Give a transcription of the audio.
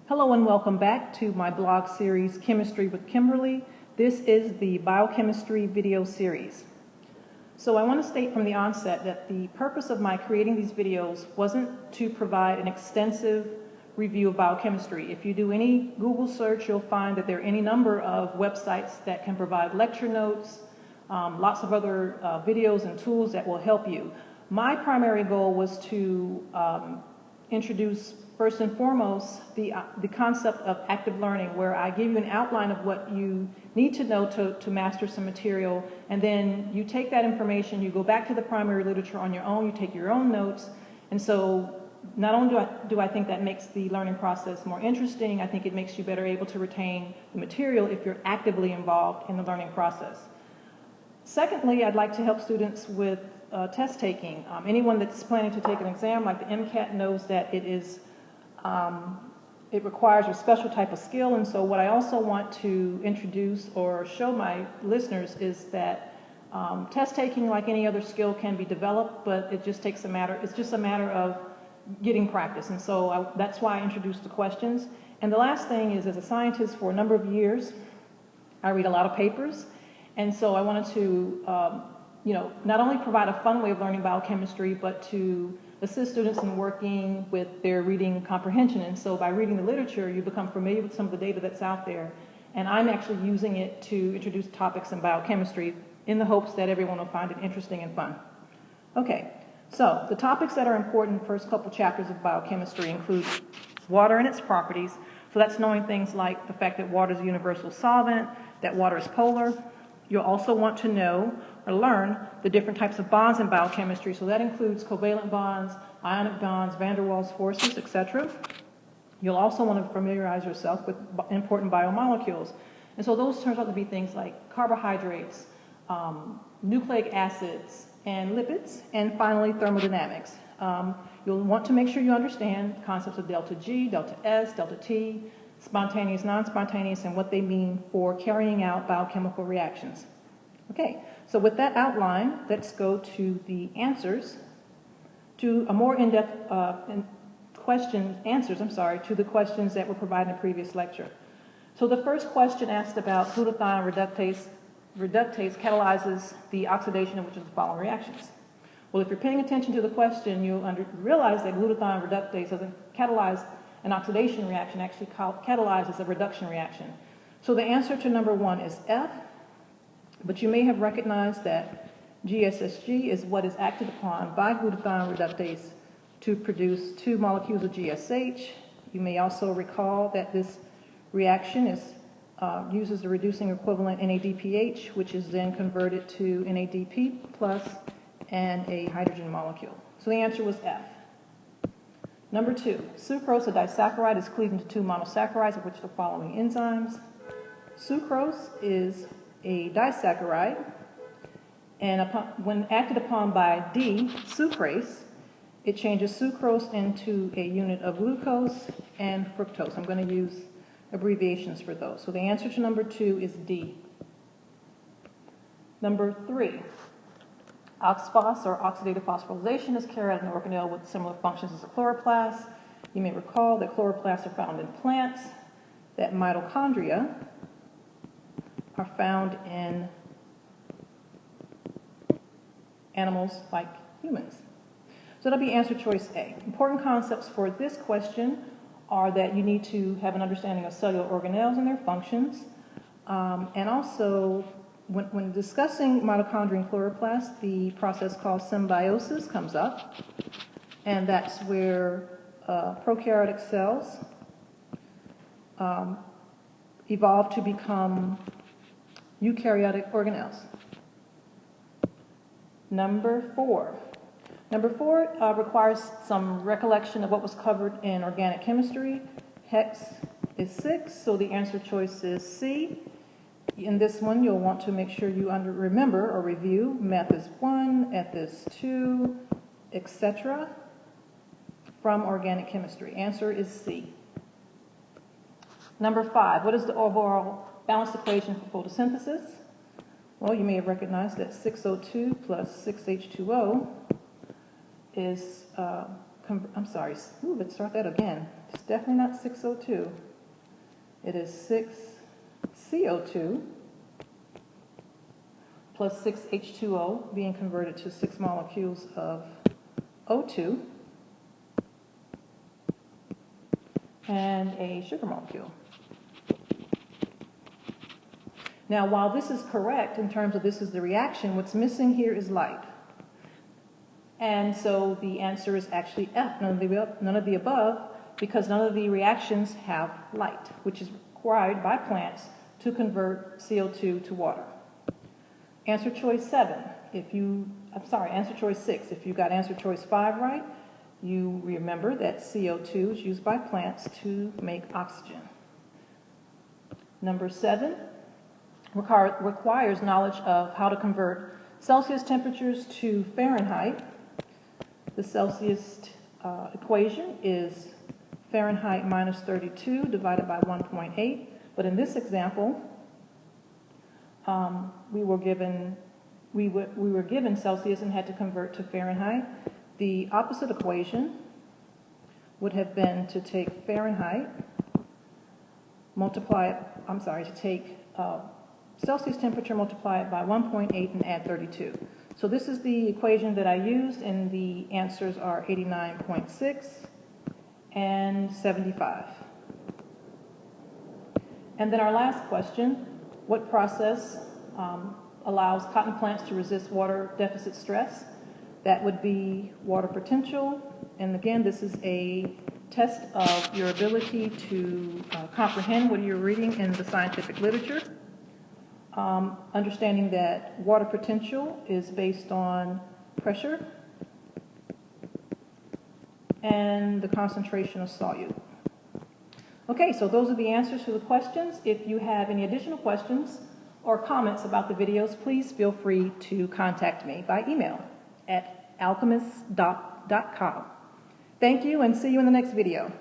Hello and welcome back to my blog series, Chemistry with Kimberly. This is the Biochemistry video series. So I want to state from the onset that the purpose of my creating these videos wasn't to provide an extensive review of biochemistry. If you do any Google search, you'll find that there are any number of websites that can provide lecture notes, lots of other videos and tools that will help you. My primary goal was to introduce first and foremost the concept of active learning, where I give you an outline of what you need to know to master some material, and then you take that information, you go back to the primary literature on your own, you take your own notes, and so not only do I think that makes the learning process more interesting, I think it makes you better able to retain the material if you're actively involved in the learning process. Secondly, I'd like to help students with test taking. Anyone that's planning to take an exam like the MCAT knows that it requires a special type of skill, and so what I also want to introduce or show my listeners is that test taking, like any other skill, can be developed, but it's just a matter of getting practice, and so that's why I introduced the questions. And the last thing is, as a scientist for a number of years, I read a lot of papers, and so I wanted to not only provide a fun way of learning biochemistry, but to assist students in working with their reading comprehension. And so by reading the literature, you become familiar with some of the data that's out there. And I'm actually using it to introduce topics in biochemistry in the hopes that everyone will find it interesting and fun. Okay, so the topics that are important in the first couple chapters of biochemistry include water and its properties. So that's knowing things like the fact that water is a universal solvent, that water is polar. You'll also want to know or learn the different types of bonds in biochemistry. So that includes covalent bonds, ionic bonds, van der Waals forces, etc. You'll also want to familiarize yourself with important biomolecules. And so those turns out to be things like carbohydrates, nucleic acids, and lipids, and finally thermodynamics. You'll want to make sure you understand concepts of delta G, delta S, delta T, spontaneous, non-spontaneous, and what they mean for carrying out biochemical reactions. Okay, so with that outline, let's go to the answers, to a more in-depth answers to the questions that were provided in the previous lecture. So the first question asked about glutathione reductase. Reductase catalyzes the oxidation of which of the following reactions? Well, if you're paying attention to the question, you'll realize that glutathione reductase doesn't catalyze an oxidation reaction, actually catalyzes a reduction reaction. So the answer to number 1 is F, but you may have recognized that GSSG is what is acted upon by glutathione reductase to produce 2 molecules of GSH. You may also recall that this reaction uses the reducing equivalent NADPH, which is then converted to NADP plus and a hydrogen molecule. So the answer was F. Number 2, sucrose, a disaccharide, is cleaved into 2 monosaccharides, of which the following enzymes. Sucrose is a disaccharide, and when acted upon by D, sucrase, it changes sucrose into a unit of glucose and fructose. I'm going to use abbreviations for those. So the answer to number 2 is D. Number 3. OXPHOS, or oxidative phosphorylation, is carried out in an organelle with similar functions as a chloroplast. You may recall that chloroplasts are found in plants, that mitochondria are found in animals like humans. So that'll be answer choice A. Important concepts for this question are that you need to have an understanding of cellular organelles and their functions, and also when discussing mitochondria and chloroplasts, the process called symbiosis comes up, and that's where prokaryotic cells evolve to become eukaryotic organelles. Number 4. Number 4 requires some recollection of what was covered in organic chemistry. Hex is 6, so the answer choice is C. In this one, you'll want to make sure you remember or review. Meth is 1, eth is 2, etc. from organic chemistry. Answer is C. Number 5, what is the overall balanced equation for photosynthesis? Well, you may have recognized that 6O2 plus 6H2O is, let's start that again. It's definitely not 6O2. It is 6CO2 plus 6H2O being converted to 6 molecules of O2 and a sugar molecule. Now, while this is correct in terms of this is the reaction, what's missing here is light. And so the answer is actually F, none of the above, because none of the reactions have light, which is required by plants to convert CO2 to water. Answer choice 7, answer choice 6. If you got answer choice 5 right, you remember that CO2 is used by plants to make oxygen. Number 7 requires knowledge of how to convert Celsius temperatures to Fahrenheit. The Celsius equation is Fahrenheit minus 32 divided by 1.8. But in this example, we were given Celsius and had to convert to Fahrenheit. The opposite equation would have been to take Fahrenheit, take Celsius temperature, multiply it by 1.8 and add 32. So this is the equation that I used, and the answers are 89.6 and 75. And then our last question, what process allows cotton plants to resist water deficit stress? That would be water potential. And again, this is a test of your ability to comprehend what you're reading in the scientific literature. Understanding that water potential is based on pressure and the concentration of solute. Okay, so those are the answers to the questions. If you have any additional questions or comments about the videos, please feel free to contact me by email at alchemist.com. Thank you, and see you in the next video.